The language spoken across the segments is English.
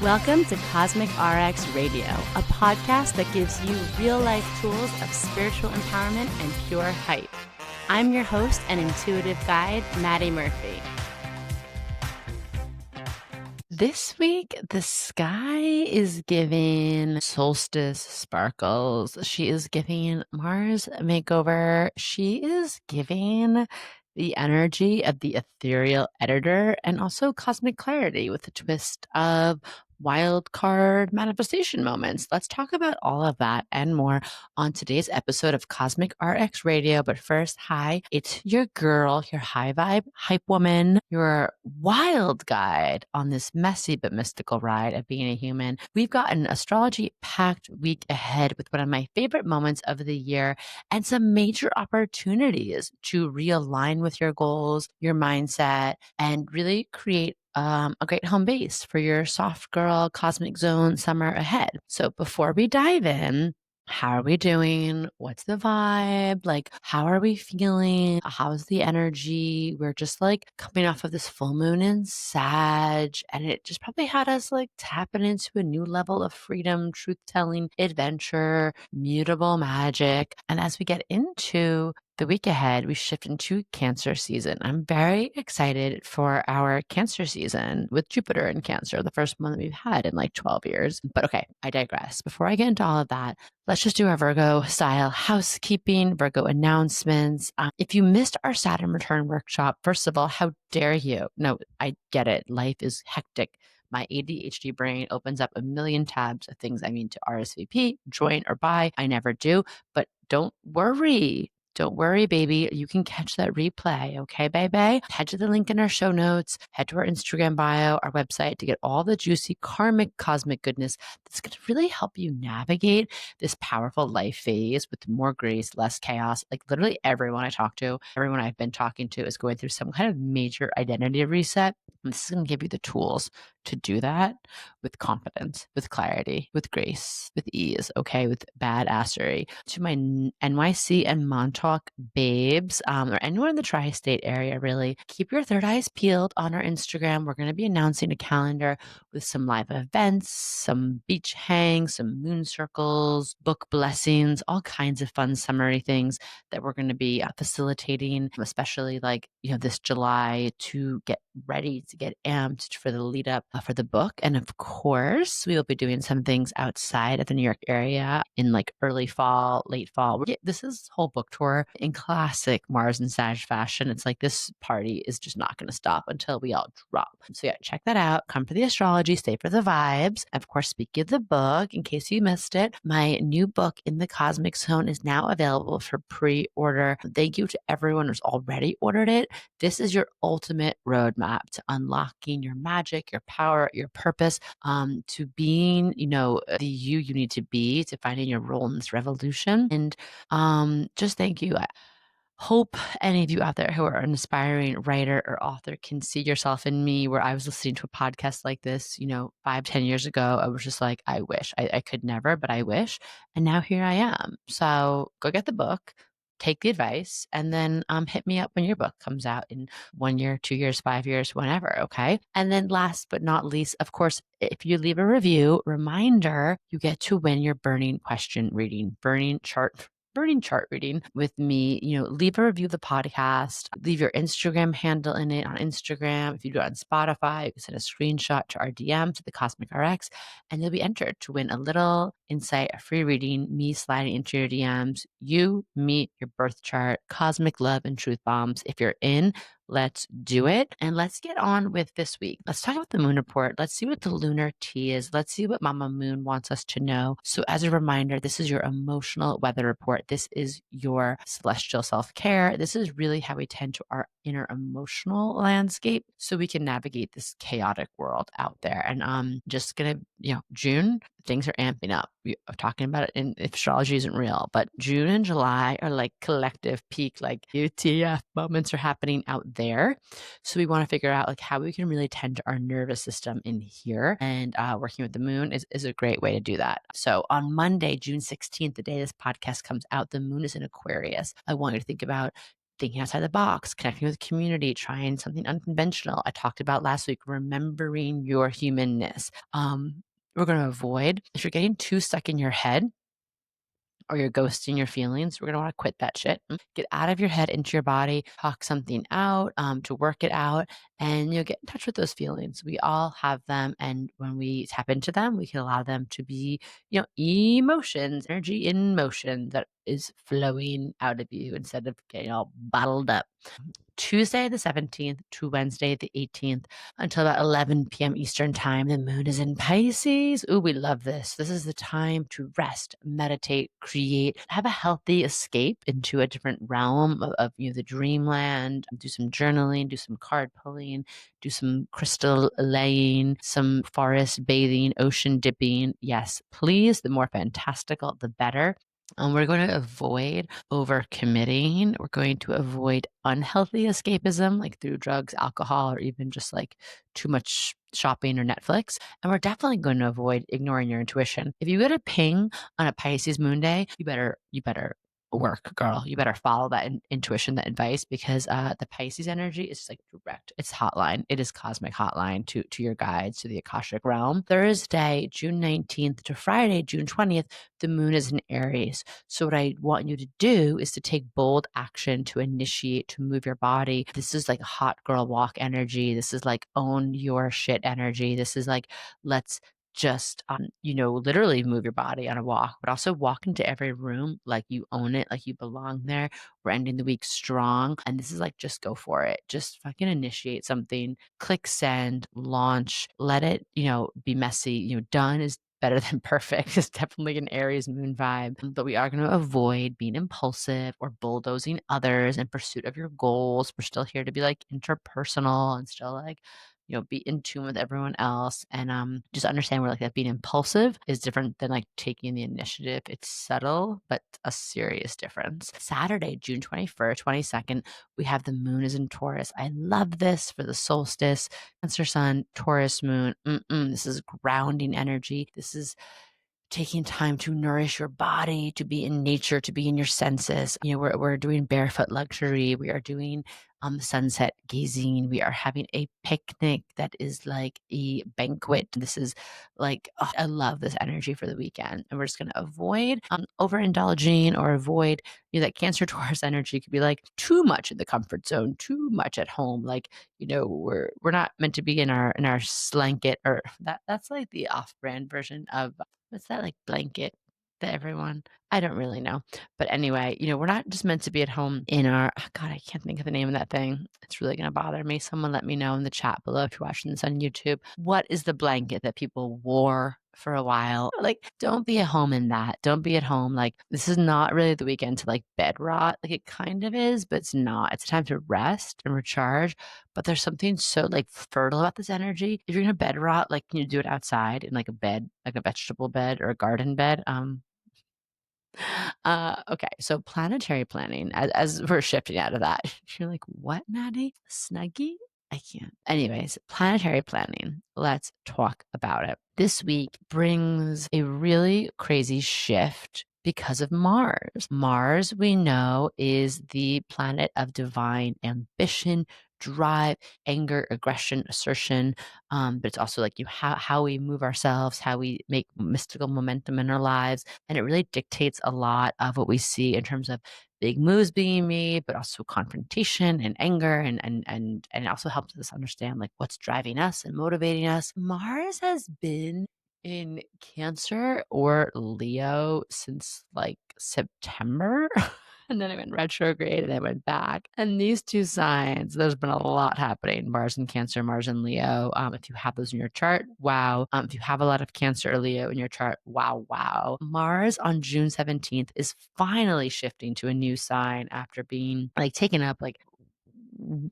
Welcome to CosmicRx Radio, a podcast that gives you real-life tools of spiritual empowerment and pure hype. I'm your host and intuitive guide, Madi Murphy. This week, the sky is giving solstice sparkles. She is giving Mars a makeover. She is giving the energy of the ethereal editor and also cosmic clarity with a twist of wild card manifestation moments. Let's talk about all of that and more on today's episode of Cosmic RX Radio. But first, hi, it's your girl, your high vibe hype woman, your wild guide on this messy but mystical ride of being a human. We've got an astrology packed week ahead with one of my favorite moments of the year and some major opportunities to realign with your goals, your mindset, and really create a great home base for your soft girl cosmic zone summer ahead. So before we dive in, how are we doing? What's the vibe? Like, how are we feeling? How's the energy? We're just like coming off of this full moon in Sag, and it just probably had us like tapping into a new level of freedom, truth telling, adventure, mutable magic. And as we get into the week ahead, we shift into Cancer season. I'm very excited for our Cancer season with Jupiter in Cancer, the first one that we've had in like 12 years. But okay, I digress. Before I get into all of that, let's just do our Virgo style housekeeping, Virgo announcements. If you missed our Saturn return workshop, first of all, how dare you? No, I get it. Life is hectic. My ADHD brain opens up a million tabs of things I mean to RSVP, join, or buy. I never do, but don't worry. Don't worry, baby. You can catch that replay. Okay, baby? Head to the link in our show notes, head to our Instagram bio, our website to get all the juicy karmic cosmic goodness that's going to really help you navigate this powerful life phase with more grace, less chaos. Like literally everyone I talk to, everyone I've been talking to is going through some kind of major identity reset. And this is going to give you the tools to do that with confidence, with clarity, with grace, with ease, okay, with badassery. To my NYC and Montauk babes, or anyone in the tri-state area, really, keep your third eyes peeled on our Instagram. We're going to be announcing a calendar with some live events, some beach hangs, some moon circles, book blessings, all kinds of fun summery things that we're going to be facilitating, especially like, this July to get ready, to get amped for the lead up for the book. And of course, we will be doing some things outside of the New York area in like early fall, late fall. This is whole book tour in classic Mars and Sag fashion. It's like this party is just not going to stop until we all drop. So yeah, check that out. Come for the astrology, stay for the vibes. Of course, speaking of the book, in case you missed it, my new book in the Cosmic Zone is now available for pre-order. Thank you to everyone who's already ordered it. This is your ultimate roadmap to unlocking your magic, your power, your purpose, to being, the you need to be, to finding your role in this revolution. And just thank you. I hope any of you out there who are an aspiring writer or author can see yourself in me, where I was listening to a podcast like this, 5-10 years ago. I was just like, I wish I could never, but I wish. And now here I am. So go get the book, take the advice, and then hit me up when your book comes out in 1 year, 2 years, 5 years, whenever. Okay. And then last but not least, of course, if you leave a review, reminder, you get to win your burning question reading, burning chart reading with me. Leave a review of the podcast, leave your Instagram handle in it on Instagram. If you do it on Spotify, you can send a screenshot to our DM to the Cosmic RX, and you'll be entered to win a little insight, a free reading, me sliding into your DMs, you meet your birth chart, cosmic love and truth bombs. If you're in, let's do it. And let's get on with this week. Let's talk about the moon report. Let's see what the lunar tea is. Let's see what Mama Moon wants us to know. So as a reminder, this is your emotional weather report. This is your celestial self-care. This is really how we tend to our inner emotional landscape so we can navigate this chaotic world out there. And just gonna, June, things are amping up. We are talking about it in if astrology isn't real, but June and July are like collective peak, like UTF moments are happening out there. So we want to figure out like how we can really tend to our nervous system in here, and working with the moon is a great way to do that. So on Monday, June 16th, the day this podcast comes out, the moon is in Aquarius. I want you to think about thinking outside the box, connecting with community, trying something unconventional. I talked about last week, remembering your humanness. We're going to avoid, if you're getting too stuck in your head, or you're ghosting your feelings, we're going to want to quit that shit. Get out of your head into your body, talk something out, to work it out, and you'll get in touch with those feelings. We all have them. And when we tap into them, we can allow them to be, emotions, energy in motion that is flowing out of you instead of getting all bottled up. Tuesday the 17th to Wednesday the 18th until about 11 p.m. Eastern time. The moon is in Pisces. Ooh, we love this. This is the time to rest, meditate, create, have a healthy escape into a different realm of the dreamland. Do some journaling, do some card pulling, do some crystal laying, some forest bathing, ocean dipping. Yes, please. The more fantastical, the better. We're going to avoid overcommitting. We're going to avoid unhealthy escapism, like through drugs, alcohol, or even just like too much shopping or Netflix. And we're definitely going to avoid ignoring your intuition. If you get a ping on a Pisces moon day, you better work, girl. You better follow that intuition, that advice, because the Pisces energy is just like direct. It's hotline. It is cosmic hotline to your guides, to the Akashic realm. Thursday, June 19th to Friday, June 20th, the moon is in Aries. So what I want you to do is to take bold action, to initiate, to move your body. This is like hot girl walk energy. This is like own your shit energy. This is like, let's just literally move your body on a walk, but also walk into every room like you own it, like you belong there. We're ending the week strong, and this is like, just go for it. Just fucking initiate something, click send, launch, let it be messy. Done is better than perfect. It's definitely an Aries moon vibe, but we are going to avoid being impulsive or bulldozing others in pursuit of your goals. We're still here to be like interpersonal and still like be in tune with everyone else, and just understand where like that being impulsive is different than like taking the initiative. It's subtle, but a serious difference. Saturday, June 21st, 22nd, we have the moon is in Taurus. I love this for the solstice. Cancer sun, Taurus moon. This is grounding energy. This is taking time to nourish your body, to be in nature, to be in your senses. We're doing barefoot luxury. We are doing sunset gazing. We are having a picnic that is like a banquet. This is like, oh, I love this energy for the weekend. And we're just going to avoid overindulging, or avoid that Cancer Taurus energy could be like too much in the comfort zone, too much at home. Like, we're not meant to be in our slanket, or that's like the off-brand version of what's that like blanket that everyone, I don't really know. But anyway, we're not just meant to be at home in our, oh God, I can't think of the name of that thing. It's really going to bother me. Someone let me know in the chat below if you're watching this on YouTube. What is the blanket that people wore for a while? Like, don't be at home in that. Don't be at home. Like, this is not really the weekend to like bed rot. Like, it kind of is, but it's not. It's time to rest and recharge. But there's something so like fertile about this energy. If you're going to bed rot, like, can you do it outside in like a bed, like a vegetable bed or a garden bed? Okay, so planetary planning, as we're shifting out of that, you're like, what, Maddie? Snuggie? I can't. Anyways, planetary planning. Let's talk about it. This week brings a really crazy shift because of Mars. Mars, we know, is the planet of divine ambition, drive, anger, aggression, assertion. But it's also like how we move ourselves, how we make mystical momentum in our lives. And it really dictates a lot of what we see in terms of big moves being made, but also confrontation and anger, and it also helps us understand like what's driving us and motivating us. Mars has been in Cancer or Leo since like September. And then it went retrograde and it went back. And these two signs, there's been a lot happening. Mars in Cancer, Mars in Leo. If you have those in your chart, wow. If you have a lot of Cancer or Leo in your chart, wow, wow. Mars on June 17th is finally shifting to a new sign after being like taken up like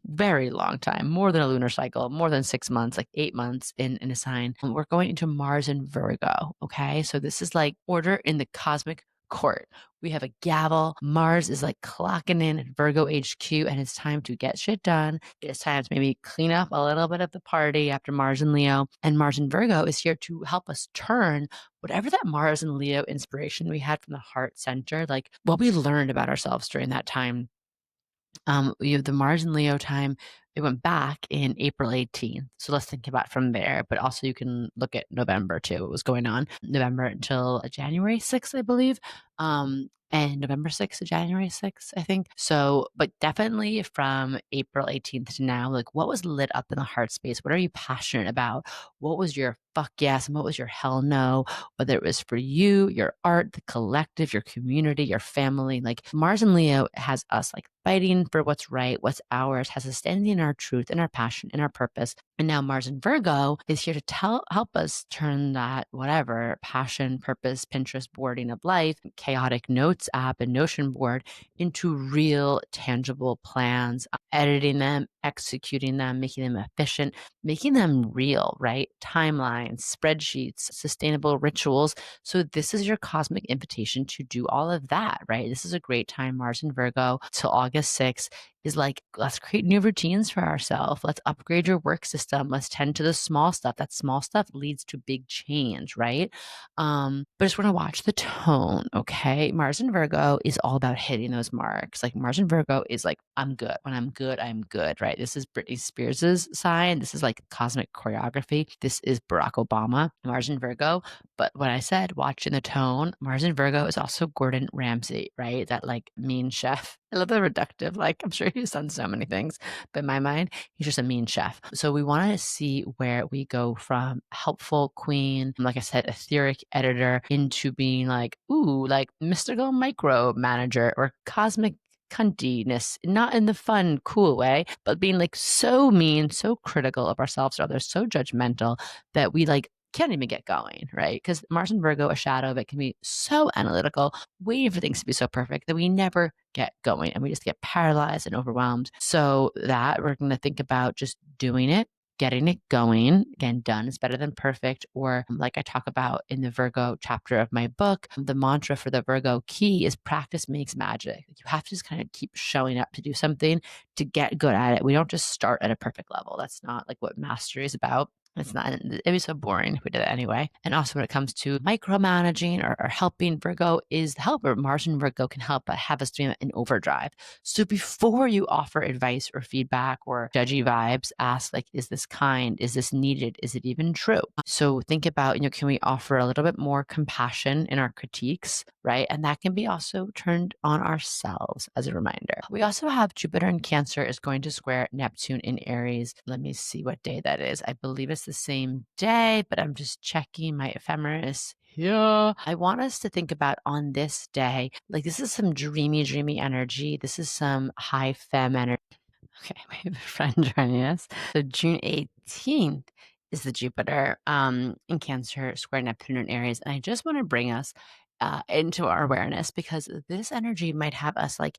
very long time, more than a lunar cycle, more than 6 months, like 8 months in a sign. And we're going into Mars in Virgo. Okay. So this is like order in the cosmic court. We have a gavel. Mars is like clocking in at Virgo HQ, and it's time to get shit done. It's time to maybe clean up a little bit of the party after Mars and Leo. And Mars in Virgo is here to help us turn whatever that Mars and Leo inspiration we had from the heart center, like what we learned about ourselves during that time You have the Mars and Leo time. It went back in April 18th. So let's think about from there. But also you can look at November too. What was going on November until January 6th, I believe. And November 6th to January 6th, I think. So, but definitely from April 18th to now, like what was lit up in the heart space? What are you passionate about? What was your fuck yes and what was your hell no? Whether it was for you, your art, the collective, your community, your family. Like Mars and Leo has us like fighting for what's right, what's ours, has us standing in our truth, in our passion, in our purpose. And now Mars and Virgo is here to help us turn that whatever passion, purpose, Pinterest boarding of life, chaotic notes app and Notion board into real tangible plans, editing them, executing them, making them efficient, making them real, right? Timelines, spreadsheets, sustainable rituals. So this is your cosmic invitation to do all of that, right? This is a great time, Mars and Virgo till August 6th is like, let's create new routines for ourselves. Let's upgrade your work system. Let's tend to the small stuff. That small stuff leads to big change, right? But I just want to watch the tone, okay? Mars and Virgo is all about hitting those marks. Like Mars and Virgo is like, I'm good. When I'm good, I'm good, right? This is Britney Spears' sign. This is like cosmic choreography. This is Barack Obama, Mars and Virgo. But what I said, watching the tone, Mars and Virgo is also Gordon Ramsay, right? That like mean chef. I love the reductive. Like I'm sure he's done so many things, but in my mind, he's just a mean chef. So we want to see where we go from helpful queen, like I said, etheric editor into being like, ooh, like mystical micro manager or cosmic cuntiness, not in the fun, cool way, but being like so mean, so critical of ourselves or others, so judgmental that we like can't even get going, right? Because Mars and Virgo, a shadow of it, can be so analytical, waiting for things to be so perfect that we never get going and we just get paralyzed and overwhelmed. So that we're going to think about just doing it, getting it going. Again, done is better than perfect. Or like I talk about in the Virgo chapter of my book, the mantra for the Virgo key is practice makes magic. You have to just kind of keep showing up to do something to get good at it. We don't just start at a perfect level. That's not like what mastery is about. It's not, it'd be so boring if we did it anyway. And also when it comes to micromanaging or helping, Virgo is the helper. Mars and Virgo can help have us doing it in overdrive. So before you offer advice or feedback or judgy vibes, ask like, is this kind? Is this needed? Is it even true? So think about, can we offer a little bit more compassion in our critiques, right? And that can be also turned on ourselves as a reminder. We also have Jupiter in Cancer is going to square Neptune in Aries. Let me see what day that is. I believe it's the same day, but I'm just checking my ephemeris. Yeah. I want us to think about on this day, like this is some dreamy energy. This is some high femme energy. Okay, we have a friend joining us. So June 18th is the Jupiter in Cancer square Neptune in Aries. And I just want to bring us into our awareness because this energy might have us like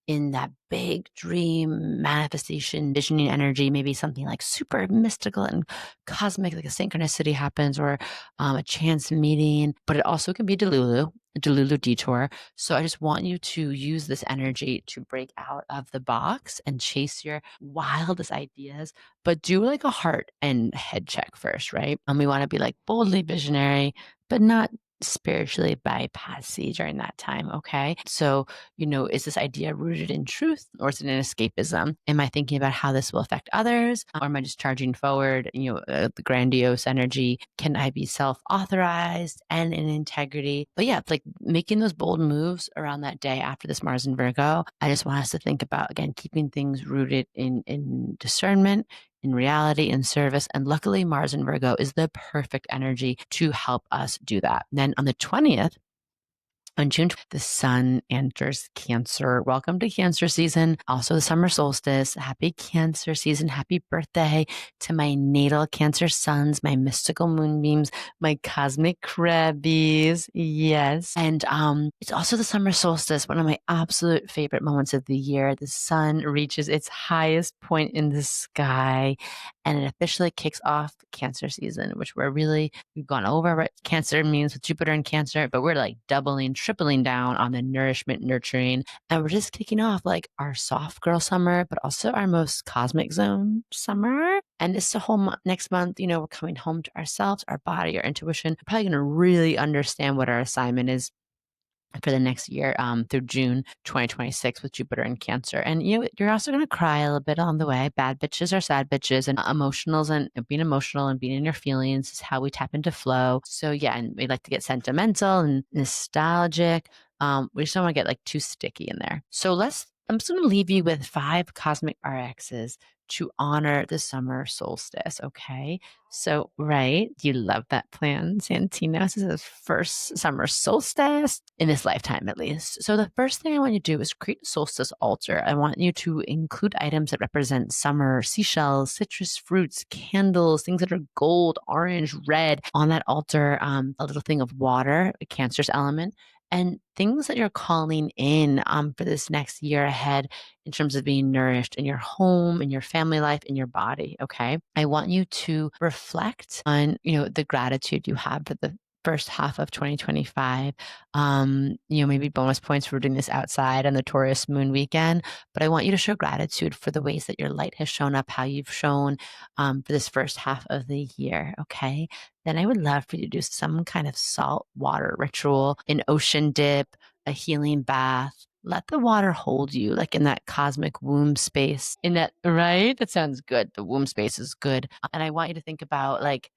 in that big dream manifestation, visioning energy, maybe something like super mystical and cosmic, like a synchronicity happens or a chance meeting, but it also can be Delulu, a Delulu detour. So I just want you to use this energy to break out of the box and chase your wildest ideas, but do like a heart and head check first, right? And we want to be like boldly visionary, but not spiritually bypassy during that time. Okay. So, is this idea rooted in truth or is it in escapism? Am I thinking about how this will affect others? Or am I just charging forward, the grandiose energy? Can I be self-authorized and in integrity? But yeah, like making those bold moves around that day after this Mars and Virgo, I just want us to think about, again, keeping things rooted in discernment, in reality, in service. And luckily, Mars and Virgo is the perfect energy to help us do that. Then on the 20th, on June, the sun enters Cancer. Welcome to Cancer season. Also the summer solstice. Happy Cancer season. Happy birthday to my natal Cancer suns, my mystical moonbeams, my cosmic crabbies. Yes. And it's also the summer solstice, one of my absolute favorite moments of the year. The sun reaches its highest point in the sky and it officially kicks off Cancer season, which we've gone over what Cancer means with Jupiter and Cancer, but we're like doubling, tripling down on the nourishment, nurturing. And we're just kicking off like our soft girl summer, but also our most cosmic zone summer. And this whole next month, we're coming home to ourselves, our body, our intuition. We're probably going to really understand what our assignment is for the next year through June 2026 with Jupiter in Cancer. And you're also going to cry a little bit on the way. Bad bitches are sad bitches, and emotionals and being emotional and being in your feelings is how we tap into flow. So yeah, and we like to get sentimental and nostalgic. We just don't want to get like too sticky in there. So I'm just going to leave you with 5 cosmic RXs to honor the summer solstice. Okay. So, right. You love that plan, Santino. This is his first summer solstice in this lifetime, at least. So the first thing I want you to do is create a solstice altar. I want you to include items that represent summer, seashells, citrus fruits, candles, things that are gold, orange, red on that altar. A little thing of water, a Cancer's element, and things that you're calling in for this next year ahead in terms of being nourished in your home, in your family life, in your body. Okay. I want you to reflect on, the gratitude you have for the first half of 2025. Maybe bonus points for doing this outside on the Taurus moon weekend, but I want you to show gratitude for the ways that your light has shown up, how you've shown for this first half of the year. Okay. Then I would love for you to do some kind of salt water ritual, an ocean dip, a healing bath. Let the water hold you, like in that cosmic womb space. Right? That sounds good. The womb space is good. And I want you to think about like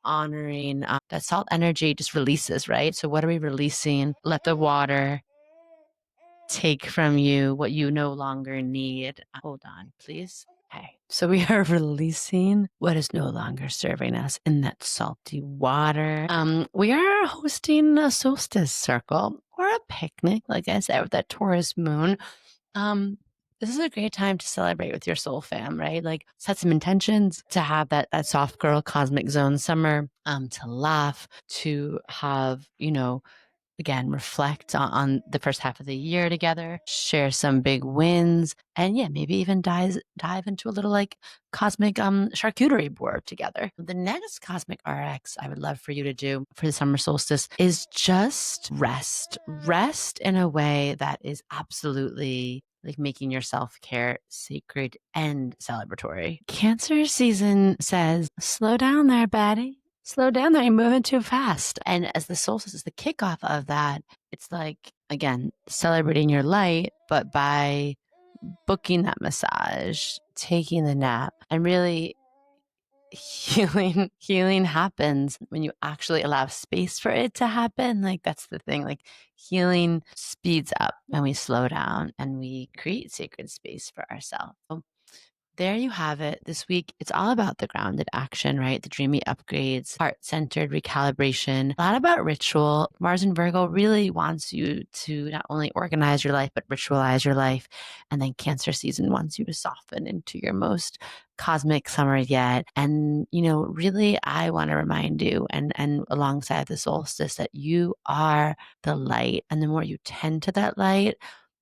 honoring that salt energy just releases, right? So what are we releasing? Let the water take from you what you no longer need. Hold on, please. Okay. So we are releasing what is no longer serving us in that salty water. We are hosting a solstice circle or a picnic, like I said, with that Taurus moon. This is a great time to celebrate with your soul fam, right? Like set some intentions to have that soft girl cosmic zone summer, to laugh, to have, again, reflect on the first half of the year together, share some big wins, and yeah, maybe even dive into a little like cosmic charcuterie board together. The next cosmic RX I would love for you to do for the summer solstice is just rest in a way that is absolutely like making your self-care sacred and celebratory. Cancer season says, slow down there, baddie. Slow down there, you're moving too fast. And as the solstice is the kickoff of that, it's like, again, celebrating your light, but by booking that massage, taking the nap, and really healing happens when you actually allow space for it to happen. Like that's the thing, like healing speeds up when we slow down and we create sacred space for ourselves. So there you have it. This week, it's all about the grounded action, right? The dreamy upgrades, heart-centered recalibration, a lot about ritual. Mars in Virgo really wants you to not only organize your life, but ritualize your life. And then Cancer season wants you to soften into your most cosmic summer yet. And, really, I want to remind you and alongside the solstice that you are the light. And the more you tend to that light,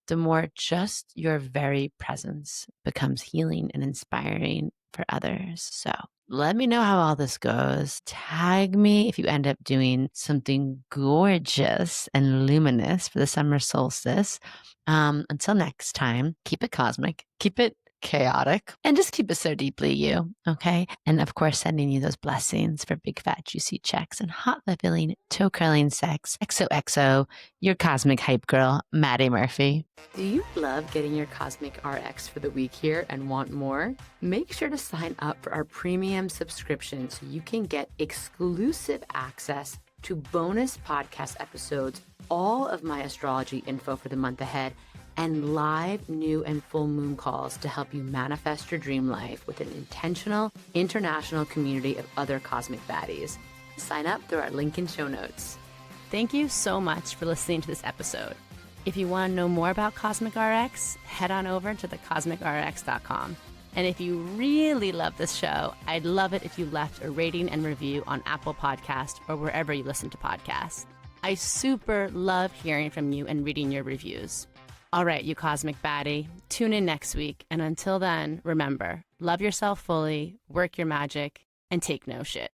the more just your very presence becomes healing and inspiring for others. So let me know how all this goes. Tag me if you end up doing something gorgeous and luminous for the summer solstice. Until next time, keep it cosmic, keep it chaotic, and just keep it so deeply you, okay? And of course, sending you those blessings for big fat juicy checks and hot fulfilling toe curling sex. XOXO, your cosmic hype girl, Madi Murphy. Do you love getting your cosmic RX for the week here and want more? Make sure to sign up for our premium subscription so you can get exclusive access to bonus podcast episodes, all of my astrology info for the month ahead, and live, new, and full moon calls to help you manifest your dream life with an intentional, international community of other cosmic baddies. Sign up through our link in show notes. Thank you so much for listening to this episode. If you want to know more about Cosmic RX, head on over to thecosmicrx.com. And if you really love this show, I'd love it if you left a rating and review on Apple Podcasts or wherever you listen to podcasts. I super love hearing from you and reading your reviews. All right, you cosmic baddie, tune in next week. And until then, remember, love yourself fully, work your magic, and take no shit.